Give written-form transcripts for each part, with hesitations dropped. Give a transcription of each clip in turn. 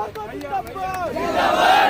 जिंदाबाद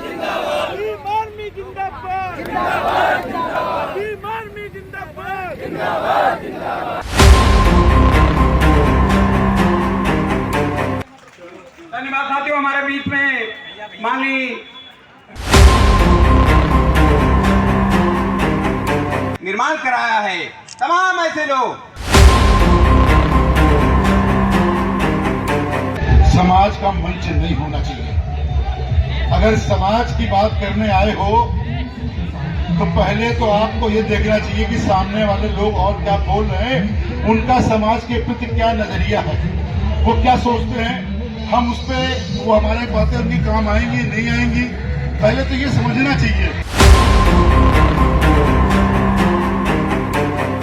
जिंदाबाद भीम आर्मी जिंदाबाद जिंदाबाद जिंदाबाद भीम आर्मी जिंदाबाद जिंदाबाद जिंदाबाद। धन्यवाद साथियों, हमारे बीच में माननीय निर्माण कराया है तमाम ऐसे लोग। समाज का मंच नहीं होना चाहिए। अगर समाज की बात करने आए हो तो पहले तो आपको ये देखना चाहिए कि सामने वाले लोग और क्या बोल रहे हैं, उनका समाज के प्रति क्या नजरिया है, वो क्या सोचते हैं, हम उस पर वो हमारे बातें उनकी काम आएंगी नहीं आएंगी, पहले तो ये समझना चाहिए।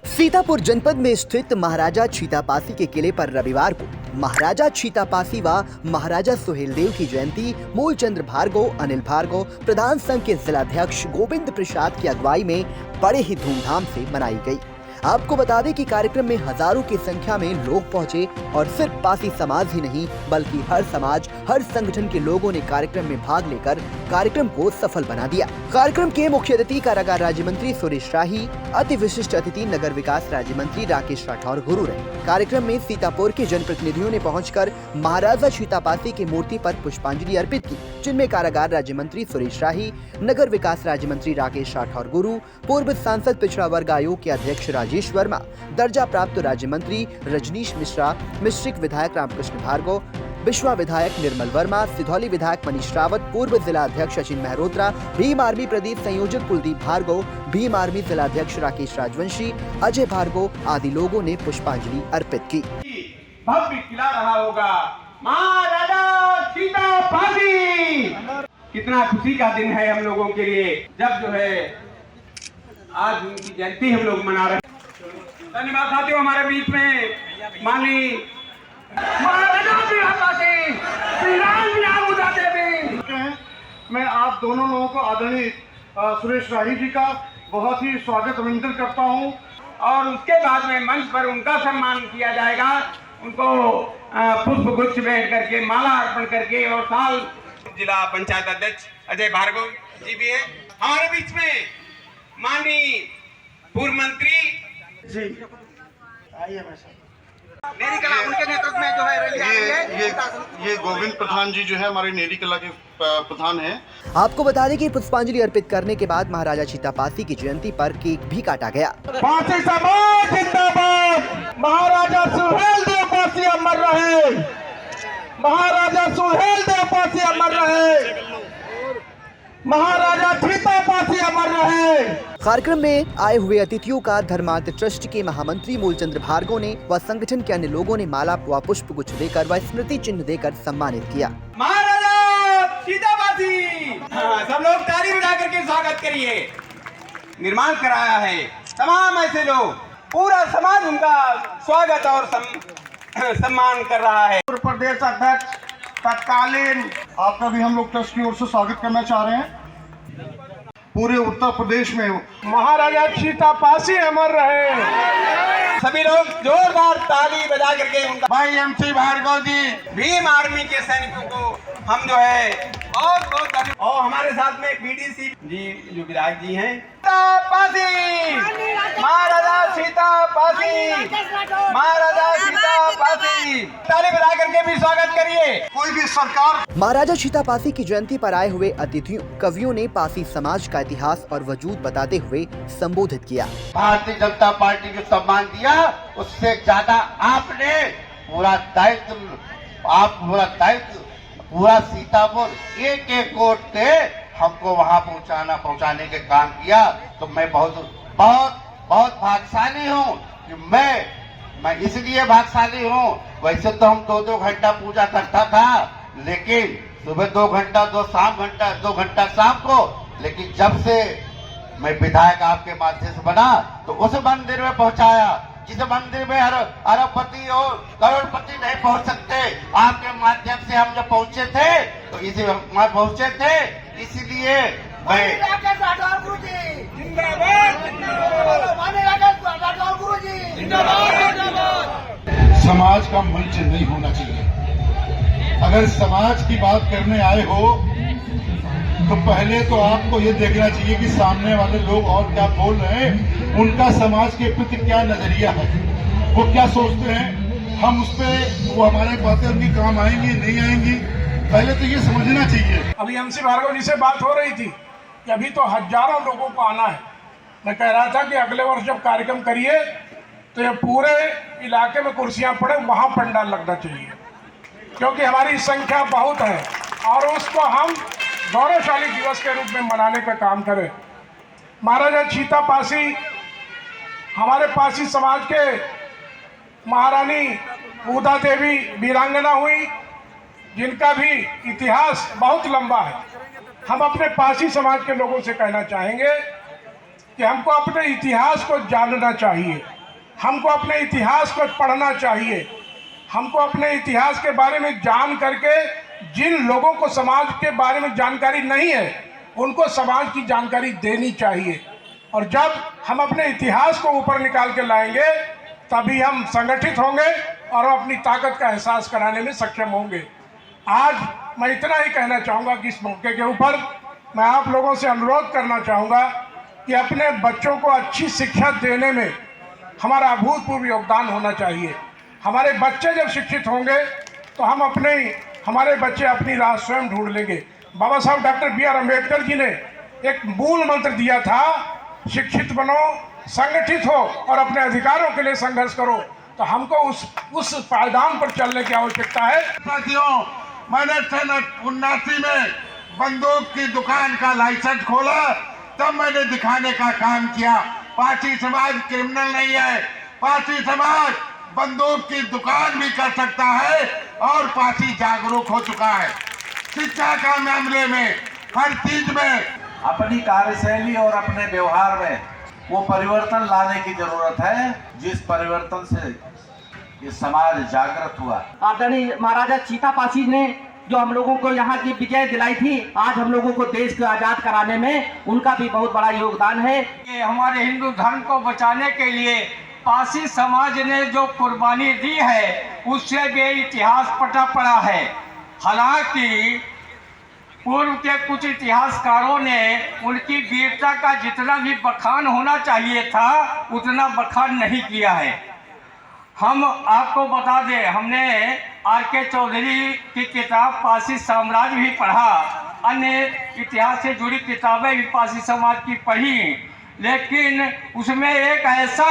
सीतापुर जनपद में स्थित महाराजा छीतापासी के किले पर रविवार को महाराजा छीतापासी व महाराजा सुहेलदेव की जयंती मूलचंद्र भार्गव, अनिल भार्गव, प्रधान संघ के जिलाध्यक्ष गोविंद प्रसाद की अगुवाई में बड़े ही धूमधाम से मनाई गई। आपको बता दें कि कार्यक्रम में हजारों की संख्या में लोग पहुंचे और सिर्फ पासी समाज ही नहीं बल्कि हर समाज, हर संगठन के लोगों ने कार्यक्रम में भाग लेकर कार्यक्रम को सफल बना दिया। कार्यक्रम के मुख्य अतिथि कारागार राज्य मंत्री सुरेश राही, अति विशिष्ट अतिथि नगर विकास राज्य मंत्री राकेश राठौर गुरु रहे। कार्यक्रम में सीतापुर के जनप्रतिनिधियों ने पहुंचकर महाराजा छीतापासी की मूर्ति पर पुष्पांजलि अर्पित की, जिनमें कारागार राज्य मंत्री सुरेश राही, नगर विकास राज्य मंत्री राकेश राठौर गुरु, पूर्व सांसद पिछड़ा वर्ग आयोग के अध्यक्ष राजेश वर्मा, दर्जा प्राप्त राज्य मंत्री रजनीश मिश्रा, मिश्रिक विधायक रामकृष्ण भार्गव, बिश्वा विधायक निर्मल वर्मा, सिधौली विधायक मनीष रावत, पूर्व जिला अध्यक्ष सचिन मेहरोत्रा, भीम आर्मी प्रदेश संयोजक कुलदीप भार्गव, भीम आर्मी जिलाध्यक्ष राकेश राजवंशी, अजय भार्गव आदि लोगों ने पुष्पांजलि अर्पित की। भव्य खिला रहा होगा महाराजा छीतापासी। कितना खुशी का दिन है हम लोगों के लिए जब जो है आज उनकी जयंती हम लोग मना रहे हैं। धन्यवाद साथियों, हमारे बीच में माननीय महाराजा छीतापासी श्री राम विलास देवी। मैं आप दोनों लोगों को आदरणीय सुरेश राही जी का बहुत ही स्वागत अभिनंदन करता हूं। और उसके बाद में मंच पर उनका सम्मान किया जाएगा, उनको पुष्प गुच्छ भेंट करके, माला अर्पण करके। और साल जिला पंचायत अध्यक्ष अजय भार्गव जी भी है हमारे बीच में, माननीय पूर्व मंत्री जी आइए। नेरी कला उनके नेतृत्व में जो है रैली आ रही है। ये गोविंद प्रधान जी जो है हमारे नेरी कला के प्रधान हैं। आपको बता दें कि पुष्पांजलि अर्पित करने के बाद महाराजा छीतापासी की जयंती पर केक भी काटा गया। पासी समाज जिंदाबाद, महाराजा सुहेलदेव पासी अमर रहे, महाराजा सुहेलदेव पासी अमर रहे, महाराजा छीतापासी अमर रहे। कार्यक्रम में आए हुए अतिथियों का धर्मार्थ ट्रस्ट के महामंत्री मूलचंद्र भार्गव ने व संगठन के अन्य लोगों ने माला व पुष्प गुच्छ देकर व स्मृति चिन्ह देकर सम्मानित किया। महाराजा छीतापासी, सब लोग ताली बजा करके स्वागत करिए। निर्माण कराया है तमाम ऐसे लोग, पूरा समाज उनका स्वागत और सम्मान कर रहा है। उत्तर प्रदेश अध्यक्ष तत्कालीन आपका भी हम लोग ट्रस्ट की ओर से स्वागत करना चाह रहे हैं। पूरे उत्तर प्रदेश में महाराजा छीतापासी अमर रहे। सभी लोग जोरदार ताली बजा करके उनका भाई एमसी भार्गव जी, भीम आर्मी के सैनिकों को हम जो है बहुत बहुत धन्यवाद। और हमारे साथ में बीडीसी जी जो विधायक जी हैं, महाराजा छीतापासी, महाराजा छीतापासी, ताली बजा करके भी स्वागत करिए। कोई भी सरकार। महाराजा छीतापासी की जयंती पर आए हुए अतिथियों, कवियों ने पासी समाज का इतिहास और वजूद बताते हुए संबोधित किया। भारतीय जनता पार्टी को सम्मान दिया, उससे ज्यादा आपने पूरा दायित्व पूरा सीतापुर एक एक कोट से हमको वहां पहुंचाने के काम किया। तो मैं बहुत भाग्यशाली हूँ कि मैं इसलिए भाग्यशाली हूँ। वैसे तो हम 2-2 घंटा पूजा करता था, लेकिन सुबह 2 घंटा, 2 घंटा शाम को। लेकिन जब से मैं विधायक आपके माध्यम से बना तो उस मंदिर में पहुंचाया जिस मंदिर में अरबपति और करोड़पति नहीं पहुंच सकते। आपके माध्यम से हम जब पहुंचे थे तो इसी वहां पहुंचे थे, इसलिए मैं समाज का मंच नहीं होना चाहिए। अगर समाज की बात करने आए हो तो पहले तो आपको ये देखना चाहिए कि सामने वाले लोग और क्या बोल रहे हैं, उनका समाज के प्रति क्या नजरिया है, वो क्या सोचते हैं, हम उस पे वो हमारे बातें उनकी काम आएंगी नहीं आएंगी, पहले तो ये समझना चाहिए। अभी MC भार्गव जी से बात हो रही थी कि अभी तो हजारों लोगों को आना है। मैं कह रहा था कि अगले वर्ष जब कार्यक्रम करिए तो ये पूरे इलाके में कुर्सियां पड़े, वहां पंडाल लगना चाहिए, क्योंकि हमारी संख्या बहुत है और उसको हम गौरवशाली दिवस के रूप में मनाने का काम करें। महाराजा छीता पासी हमारे पासी समाज के महारानी उदा देवी वीरांगना हुई, जिनका भी इतिहास बहुत लंबा है। हम अपने पासी समाज के लोगों से कहना चाहेंगे कि हमको अपने इतिहास को जानना चाहिए, हमको अपने इतिहास को पढ़ना चाहिए, हमको अपने इतिहास के बारे में जान करके जिन लोगों को समाज के बारे में जानकारी नहीं है उनको समाज की जानकारी देनी चाहिए। और जब हम अपने इतिहास को ऊपर निकाल के लाएंगे तभी हम संगठित होंगे और अपनी ताकत का एहसास कराने में सक्षम होंगे। आज मैं इतना ही कहना चाहूँगा कि इस मौके के ऊपर मैं आप लोगों से अनुरोध करना चाहूँगा कि अपने बच्चों को अच्छी शिक्षा देने में हमारा अभूतपूर्व योगदान होना चाहिए। हमारे बच्चे जब शिक्षित होंगे तो हमारे बच्चे अपनी राह स्वयं ढूंढ लेंगे। बाबा साहब डॉक्टर B.R. अम्बेडकर जी ने एक मूल मंत्र दिया था, शिक्षित बनो, संगठित हो और अपने अधिकारों के लिए संघर्ष करो। तो हमको उस पायदान पर चलने की आवश्यकता है। साथियों, मैंने सन 79 में बंदूक की दुकान का लाइसेंस खोला, तब मैंने दिखाने का काम किया पासी समाज क्रिमिनल नहीं है, पासी समाज बंदूक की दुकान भी कर सकता है और पासी जागरूक हो चुका है। शिक्षा का मामले में, हर चीज में अपनी कार्यशैली और अपने व्यवहार में वो परिवर्तन लाने की जरूरत है, जिस परिवर्तन से ये समाज जागृत हुआ। आदरणीय महाराजा छीता पासी ने जो हम लोगों को यहाँ की विजय दिलाई थी, आज हम लोगों को देश को आजाद कराने में उनका भी बहुत बड़ा योगदान है। ये हमारे हिंदू धर्म को बचाने के लिए पासी समाज ने जो कुर्बानी दी है उससे भी इतिहास पटा पड़ा है। हालांकि पूर्व के कुछ इतिहासकारों ने उनकी वीरता का जितना भी बखान होना चाहिए था उतना बखान नहीं किया है। हम आपको बता दें, हमने R.K. चौधरी की किताब पासी साम्राज्य भी पढ़ा, अन्य इतिहास से जुड़ी किताबें भी पासी समाज की पढ़ी, लेकिन उसमें एक ऐसा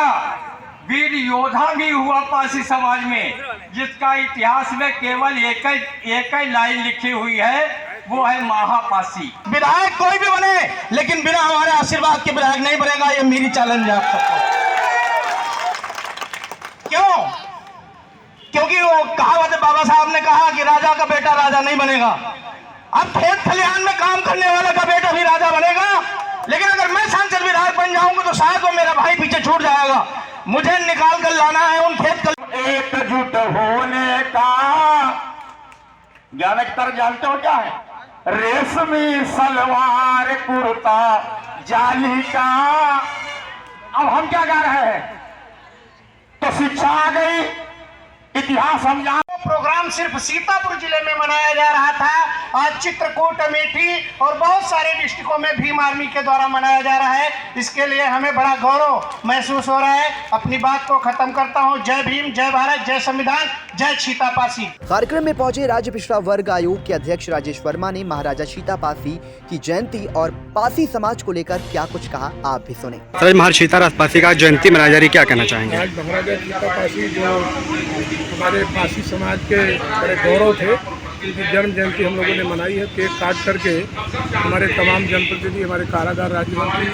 वीर योद्धा भी हुआ पासी समाज में जिसका इतिहास में केवल एक ही लाइन लिखी हुई है, वो है महापासी। विधायक कोई भी बने लेकिन बिना हमारे आशीर्वाद के विधायक नहीं बनेगा, ये मेरी चैलेंज है आप सबको। क्यों? क्योंकि वो कहावत है, बाबा साहब ने कहा कि राजा का बेटा राजा नहीं बनेगा। अब खेत खलिहान में काम करने वाले का बेटा भी राजा बनेगा, लेकिन अगर मैं सांसद विधायक बन जाऊंगा तो शायद वो मेरा भाई पीछे छूट जाएगा। मुझे निकाल कर लाना है उन खेत एकजुट होने का ज्ञान स्तर जानते हो क्या है? रेशमी सलवार कुर्ता जाली का। अब हम क्या गा रहे हैं? तो शिक्षा आ गई, इतिहास हम जान। प्रोग्राम सिर्फ सीतापुर जिले में मनाया जा रहा था, आज चित्रकूट, अमेठी और बहुत सारे डिस्ट्रिक्टों में भीम आर्मी के द्वारा मनाया जा रहा है। इसके लिए हमें बड़ा गौरव महसूस हो रहा है। अपनी बात को खत्म करता हूं। जय भीम, जय भारत, जय संविधान, जय छीता पासी। कार्यक्रम में पहुंचे राज्य पिछड़ा वर्ग आयोग के अध्यक्ष राजेश वर्मा ने महाराजा छीता पासी की जयंती और पासी समाज को लेकर क्या कुछ कहा, आप भी सुने। महाराजा छीता पासी का जयंती मनाई जा रही, क्या कहना चाहेंगे? आज महाराजा छीता पासी जो हमारे पासी समाज के बड़े गौरव थे, उनकी जन्म जयंती हम लोगों ने मनाई है। केक काट करके हमारे तमाम जनप्रतिनिधि, हमारे कारागार राज्य मंत्री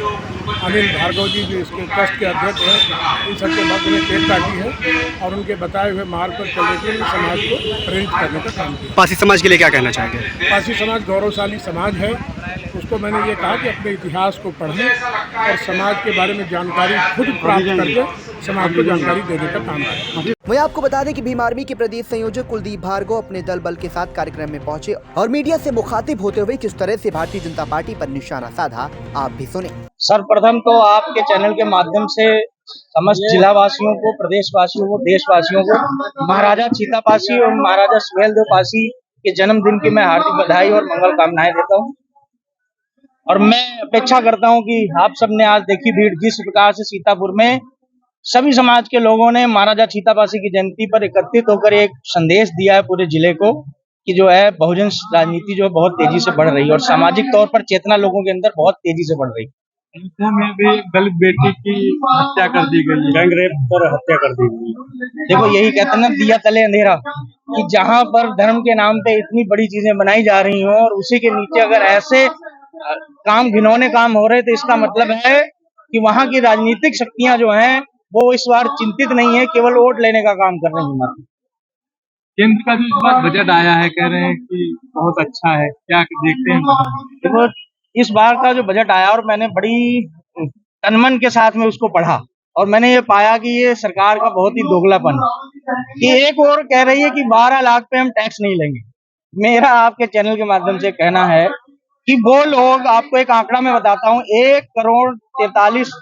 अनिल भार्गव जी जो इसके ट्रस्ट के अध्यक्ष हैं, इन सबके मध्य में केक काटी है और उनके बताए हुए मार्ग पर चलने के लिए समाज को प्रेरित करने का काम किया। पासी समाज के लिए क्या कहना चाहेंगे? पासी समाज गौरवशाली समाज है, उसको मैंने ये कहा कि अपने इतिहास को पढ़ें और समाज के बारे में जानकारी खुद प्राप्त करके समाज को जानकारी देने का काम करें। वहीं आपको बता दें कि भीम आर्मी के प्रदेश संयोजक कुलदीप भार्गव अपने दल बल के साथ कार्यक्रम में पहुंचे और मीडिया से मुखातिब होते हुए किस तरह से भारतीय जनता पार्टी पर निशाना साधा, आप भी सुने। सर्वप्रथम तो आपके चैनल के माध्यम से समस्त जिलावासियों को, प्रदेशवासियों को, देशवासियों को महाराजा छीता पासी और महाराजा सुहेलदेव पासी के जन्मदिन की मैं हार्दिक बधाई और मंगल कामनाएं देता हूं। और मैं अपेक्षा करता हूं कि आप सबने आज देखी भीड़, जिस प्रकार से सीतापुर में सभी समाज के लोगों ने महाराजा छीतापासी की जयंती पर एकत्रित होकर एक संदेश दिया है पूरे जिले को कि जो है बहुजन राजनीति जो है बहुत तेजी से बढ़ रही है और सामाजिक तौर पर चेतना लोगों के अंदर बहुत तेजी से बढ़ रही है। अयोध्या में भी दलित बेटी की हत्या कर दी गई, गैंग रेप पर हत्या कर दी गई। देखो यही कहते हैं ना, दिया तले अंधेरा, कि जहां पर धर्म के नाम पे इतनी बड़ी चीजें बनाई जा रही हो और उसी के नीचे अगर ऐसे काम, घिनौने काम हो रहे, तो इसका मतलब है कि वहां की राजनीतिक शक्तियां जो हैं वो इस बार चिंतित नहीं है, केवल वोट लेने का काम कर रही है मात्र। केंद्र का जो इस बार बजट आया है, कह रहे हैं कि बहुत अच्छा है, क्या देखते हैं? देखो इस बार का जो बजट आया और मैंने बड़ी तनमन के साथ में उसको पढ़ा और मैंने ये पाया कि ये सरकार का बहुत ही दोगलापन है कि एक और कह रही है कि 12 लाख पे हम टैक्स नहीं लेंगे। मेरा आपके चैनल के माध्यम से कहना है कि वो लोग, आपको एक आंकड़ा मैं बताता हूँ, 1,43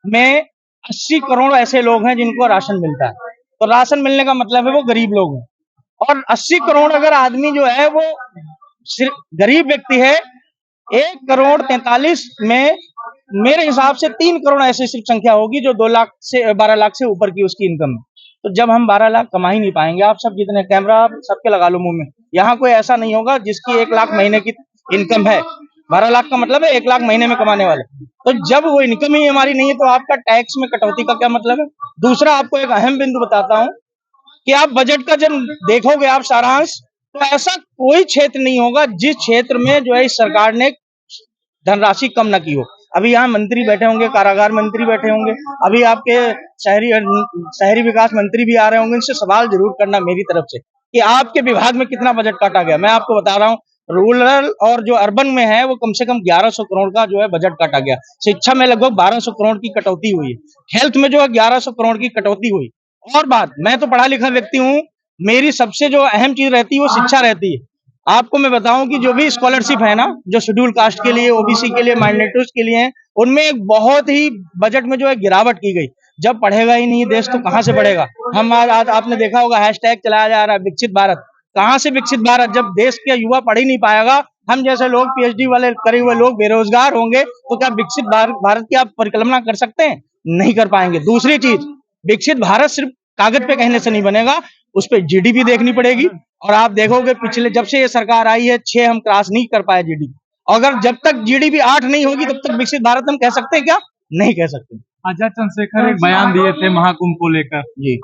में 80 करोड़ ऐसे लोग हैं जिनको राशन मिलता है। तो राशन मिलने का मतलब है वो गरीब लोग हैं, और 80 करोड़ अगर आदमी जो है वो सिर्फ गरीब व्यक्ति है, 1,43 में मेरे हिसाब से 3 करोड़ ऐसी सिर्फ संख्या होगी जो 2 लाख से 12 लाख से ऊपर की उसकी इनकम है। तो जब हम 12 लाख कमा ही नहीं पाएंगे, आप सब जितने कैमरा सबके लगा लो मुंह में, यहाँ कोई ऐसा नहीं होगा जिसकी 1 लाख महीने की इनकम है। 12 लाख का मतलब है 1 लाख महीने में कमाने वाले। तो जब वो इनकम ही हमारी नहीं है तो आपका टैक्स में कटौती का क्या मतलब है? दूसरा आपको एक अहम बिंदु बताता हूँ कि आप बजट का जब देखोगे आप सारांश, तो ऐसा कोई क्षेत्र नहीं होगा जिस क्षेत्र में जो है इस सरकार ने धनराशि कम न की हो। अभी यहाँ मंत्री बैठे होंगे, कारागार मंत्री बैठे होंगे, अभी आपके शहरी विकास मंत्री भी आ रहे होंगे, इनसे सवाल जरूर करना मेरी तरफ से कि आपके विभाग में कितना बजट काटा गया। मैं आपको बता रहा हूँ, रूरल और जो अर्बन में है वो कम से कम 1100 करोड़ का जो है बजट काटा गया। शिक्षा में लगभग 1200 करोड़ की कटौती हुई है, हेल्थ में जो है 1100 करोड़ की कटौती हुई। और बात, मैं तो पढ़ा लिखा व्यक्ति हूँ, मेरी सबसे जो अहम चीज रहती है वो शिक्षा रहती है। आपको मैं बताऊं कि जो भी स्कॉलरशिप है ना, जो शेड्यूल कास्ट के लिए, ओबीसी के लिए, माइनॉरिटीज के लिए है, उनमें एक बहुत ही बजट में जो है गिरावट की गई। जब पढ़ेगा ही नहीं देश तो कहां से बढ़ेगा? हम आज आपने देखा होगा हैशटैग चलाया जा रहा है विकसित भारत। कहां से विकसित भारत? जब देश के युवा पढ़ ही नहीं पाएगा, हम जैसे लोग पीएचडी वाले करे हुए लोग बेरोजगार होंगे, तो क्या विकसित भारत की आप परिकल्पना कर सकते हैं? नहीं कर पाएंगे। दूसरी चीज, विकसित भारत सिर्फ कागज पे कहने से नहीं बनेगा, उस पर जीडीपी देखनी पड़ेगी। और आप देखोगे पिछले जब से ये सरकार आई है 6 हम क्रॉस नहीं कर पाए जीडीपी। अगर जब तक जीडीपी 8 नहीं होगी तब तक विकसित भारत हम कह सकते हैं क्या? नहीं कह सकते। आजाद चंद्रशेखर एक बयान दिए थे महाकुंभ को लेकर, जी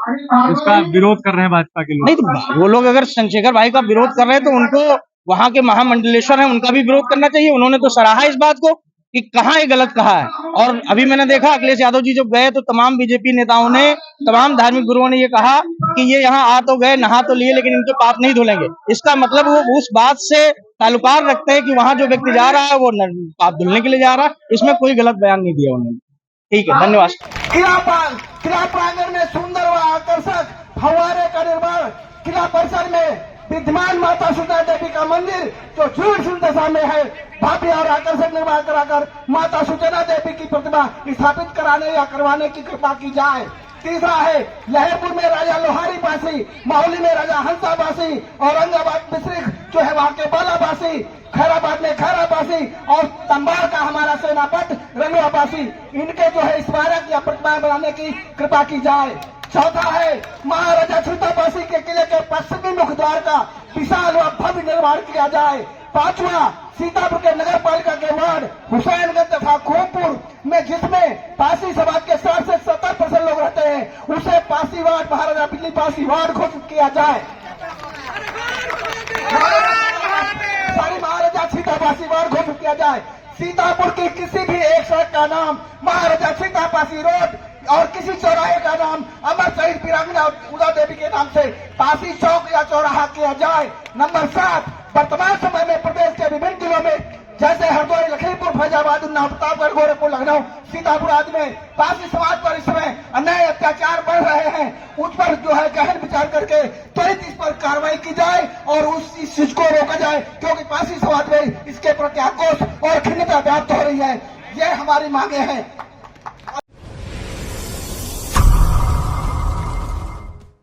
उसका विरोध कर रहे हैं भाजपा के लोग। नहीं, तो वो लोग अगर चंद्रशेखर भाई का विरोध कर रहे हैं तो उनको, वहां के महामंडलेश्वर हैं, उनका भी विरोध करना चाहिए। उन्होंने तो सराहा इस बात को कि कहाँ ये गलत कहा है। और अभी मैंने देखा अखिलेश यादव जी जब गए तो तमाम बीजेपी नेताओं ने, तमाम धार्मिक गुरुओं ने ये कहा कि ये यहाँ आ तो गए, नहा तो लिए, लेकिन इनके पाप नहीं धुलेंगे। इसका मतलब वो उस बात से ताल्लुकार रखते हैं कि वहां जो व्यक्ति जा रहा है वो पाप धुलने के लिए जा रहा है। इसमें कोई गलत बयान नहीं दिया उन्होंने। ठीक है, धन्यवाद। किला प्रांगण में सुंदर व आकर्षक फव्वारे का निर्माण, किला परिसर में विद्यमान माता सुधा देवी का मंदिर जो जीर्ण दशा में है, भव्य और आकर्षक निर्माण कराकर माता सुचना देवी की प्रतिमा स्थापित कराने या करवाने की कृपा की जाए। तीसरा है लहरपुर में राजा लोहारी बासी, माहौली में राजा हंसा बासी, औरंगाबाद मिश्रिक जो है वहां के बाला बासी, खैराबाद में खैरा बासी और तंबार का हमारा सेनापत रंगवा बासी, इनके जो है स्मारक या प्रतिमाएं बनाने की कृपा की जाए। चौथा है महाराजा छीतापासी के किले के पश्चिमी मुख द्वार का विशाल व भव्य निर्माण किया जाए। पांचवा, सीतापुर के नगर पालिका के वार्ड हुसैनगंज तथा खोमपुर में जिसमें पासी समाज के 60 से 70% लोग रहते हैं, उसे पासी वार्ड, महाराजा बिजली पासी वार्ड घोषित किया जाए। महाराजा छीतापासी वार्ड घोषित किया जाए। सीतापुर की किसी भी एक सड़क का नाम महाराजा छीतापासी रोड और किसी चौराहे का नाम अमर शहीद वीरांगना उदा देवी के नाम से पासी चौक या चौराहा किया जाए। नंबर 7, वर्तमान समय में प्रदेश के विभिन्न जिलों में जैसे हरदोई, लखीमपुर, फैजाबाद, उन्नाव, प्रतापगढ़, गोरखपुर, लखनऊ, सीतापुर आदि में पासी समाज पर इस समय अन्याय अत्याचार बढ़ रहे हैं। उस पर जो है गहन विचार करके त्वरित इस पर कार्रवाई की जाए और इस चीज को रोका जाए, क्योंकि पासी समाज में इसके प्रति आक्रोश और खिन्नता व्याप्त हो रही है। ये हमारी मांगे हैं।